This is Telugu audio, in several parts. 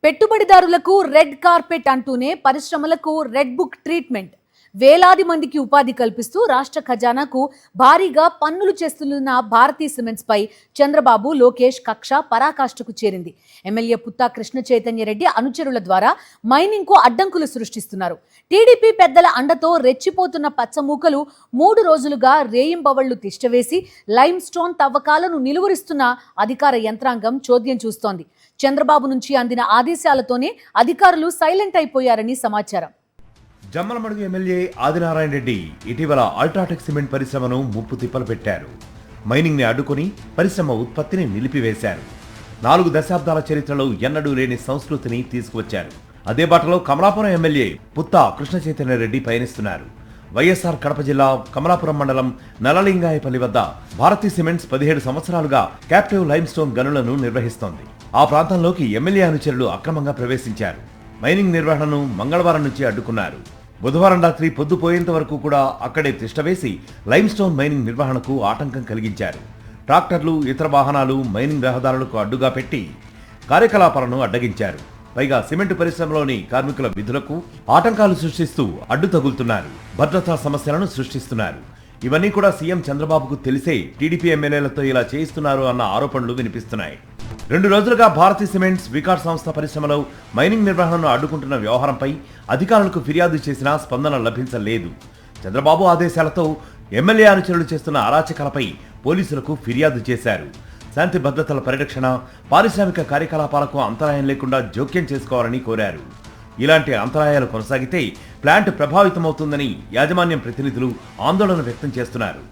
పెట్టుబడిదారులకు రెడ్ కార్పెట్ అంటూనే పరిశ్రమలకు రెడ్ బుక్ ట్రీట్మెంట్. వేలాది మందికి ఉపాధి కల్పిస్తూ రాష్ట్ర ఖజానాకు భారీగా పన్నులు చేస్తున్న భారతీ సిమెంట్స్ పై చంద్రబాబు, లోకేష్ కక్ష పరాకాష్ఠకు చేరింది. ఎమ్మెల్యే పుత్తా కృష్ణ చైతన్య రెడ్డి అనుచరుల ద్వారా మైనింగ్ కు అడ్డంకులు సృష్టిస్తున్నారు. టీడీపీ పెద్దల అండతో రెచ్చిపోతున్న పచ్చమూకలు 3 రోజులుగా రేయింబవళ్లు తిష్టవేసి లైమ్ స్టోన్ తవ్వకాలను నిలువరిస్తున్న అధికార యంత్రాంగం చోద్యం చూస్తోంది. చంద్రబాబు నుంచి అందిన ఆదేశాలతోనే అధికారులు సైలెంట్ అయిపోయారని సమాచారం. జమ్మలమడుగు ఎమ్మెల్యే ఆదినారాయణ రెడ్డి ఇటీవల అల్ట్రాటెక్ సిమెంట్ పరిశ్రమను ముప్పు తిప్పలు పెట్టారు. మైనింగ్ ని అడ్డుకుని పరిశ్రమ ఉత్పత్తిని నిలిపివేశారు. 4 దశాబ్దాల చరిత్రలో ఎన్నడూ లేని సంస్కృతిని తీసుకువచ్చారు. అదే బాటలో కమలాపురం ఎమ్మెల్యే పుత్తా కృష్ణ చైతన్య రెడ్డి పయనిస్తున్నారు. వైఎస్ఆర్ కడప జిల్లా కమలాపురం మండలం నలలింగాయపల్లి వద్ద భారతీ సిమెంట్స్ 17 సంవత్సరాలుగా క్యాప్టివ్ లైమ్ స్టోన్ గనులను నిర్వహిస్తోంది. ఆ ప్రాంతంలోకి ఎమ్మెల్యే అనుచరులు అక్రమంగా ప్రవేశించారు. మైనింగ్ నిర్వహణను మంగళవారం నుంచి అడ్డుకున్నారు. బుధవారం రాత్రి పొద్దుపోయేంత వరకు కూడా అక్కడే తిష్టవేసి లైమ్ స్టోన్ మైనింగ్ నిర్వహణకు ఆటంకం కలిగించారు. ట్రాక్టర్లు, ఇతర వాహనాలు మైనింగ్ రహదారులకు అడ్డుగా పెట్టి కార్యకలాపాలను అడ్డగించారు. పైగా సిమెంట్ పరిశ్రమలోని కార్మికుల విధులకు ఆటంకాలు సృష్టిస్తూ అడ్డు తగులుతున్నారు. భద్రతా సమస్యలను సృష్టిస్తున్నారు. ఇవన్నీ కూడా సీఎం చంద్రబాబుకు తెలిసే టీడీపీ ఎమ్మెల్యేలతో ఇలా చేయిస్తున్నారు అన్న ఆరోపణలు వినిపిస్తున్నాయి. 2 రోజులుగా భారతీ సిమెంట్స్ వికాస్ సంస్థ పరిశ్రమలో మైనింగ్ నిర్వహణను అడ్డుకుంటున్న వ్యవహారంపై అధికారులకు ఫిర్యాదు చేసినా స్పందన లభించలేదు. చంద్రబాబు ఆదేశాలతో ఎమ్మెల్యే అనుచరులు చేస్తున్న అరాచకాలపై పోలీసులకు ఫిర్యాదు చేశారు. శాంతి భద్రతల పరిరక్షణ, పారిశ్రామిక కార్యకలాపాలకు అంతరాయం లేకుండా జోక్యం చేసుకోవాలని కోరారు. ఇలాంటి అంతరాయాలు కొనసాగితే ప్లాంట్ ప్రభావితమవుతుందని యాజమాన్యం ప్రతినిధులు ఆందోళన వ్యక్తం చేస్తున్నారు.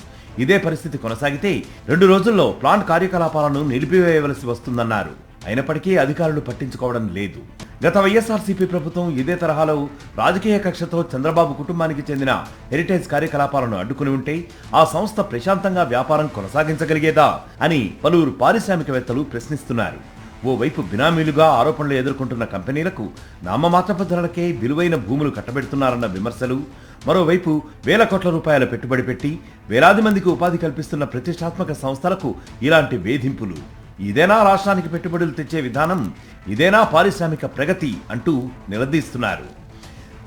ఇదే పరిస్థితి కొనసాగితే 2 రోజుల్లో ప్లాంట్ కార్యకలాపాలను నిలిపివేయవలసి వస్తుందన్నారు. అయినప్పటికీ అధికారులు పట్టించుకోవడం లేదు. గత వైఎస్ఆర్సీపీ ప్రభుత్వం ఇదే తరహాలో రాజకీయ కక్షతో చంద్రబాబు కుటుంబానికి చెందిన హెరిటేజ్ కార్యకలాపాలను అడ్డుకుని ఉంటే ఆ సంస్థ ప్రశాంతంగా వ్యాపారం కొనసాగించగలిగేదా అని పలువురు పారిశ్రామికవేత్తలు ప్రశ్నిస్తున్నారు. ఓవైపు బినామీలుగా ఆరోపణలు ఎదుర్కొంటున్న కంపెనీలకు నామమాత్రపు ధరలకే విలువైన భూములు కట్టబెడుతున్నారన్న విమర్శలు, మరోవైపు వేల కోట్ల రూపాయల పెట్టుబడి పెట్టి వేలాది మందికి ఉపాధి కల్పిస్తున్న ప్రతిష్టాత్మక సంస్థలకు ఇలాంటి వేధింపులు. ఇదేనా రాష్ట్రానికి పెట్టుబడులు తెచ్చే విధానం? ఇదేనా పారిశ్రామిక ప్రగతి అంటూ నిలదీస్తున్నారు.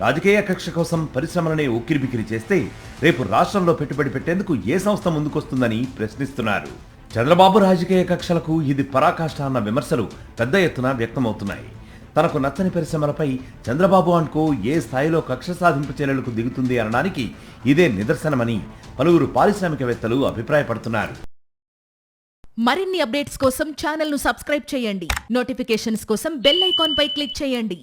రాజకీయ కక్ష కోసం పరిశ్రమలనే ఉక్కిరిబిక్కిరి చేస్తే రేపు రాష్ట్రంలో పెట్టుబడి పెట్టేందుకు ఏ సంస్థ ముందుకొస్తుందని ప్రశ్నిస్తున్నారు. చంద్రబాబు రాజకీయ కక్షలకు ఇది పరాకాష్ఠ అన్న విమర్శలు పెద్ద ఎత్తున వ్యక్తమవుతున్నాయి. తనకు నచ్చని పరిశ్రమలపై చంద్రబాబు అండ్కో ఏ స్థాయిలో కక్ష సాధింపు చర్యలకు దిగుతుంది అనడానికి ఇదే నిదర్శనమని పలువురు పారిశ్రామికవేత్తలు అభిప్రాయపడుతున్నారు. మరిన్ని అప్డేట్స్ కోసం ఛానల్ ను సబ్స్క్రైబ్ చేయండి. నోటిఫికేషన్స్ కోసం బెల్ ఐకాన్ పై క్లిక్ చేయండి.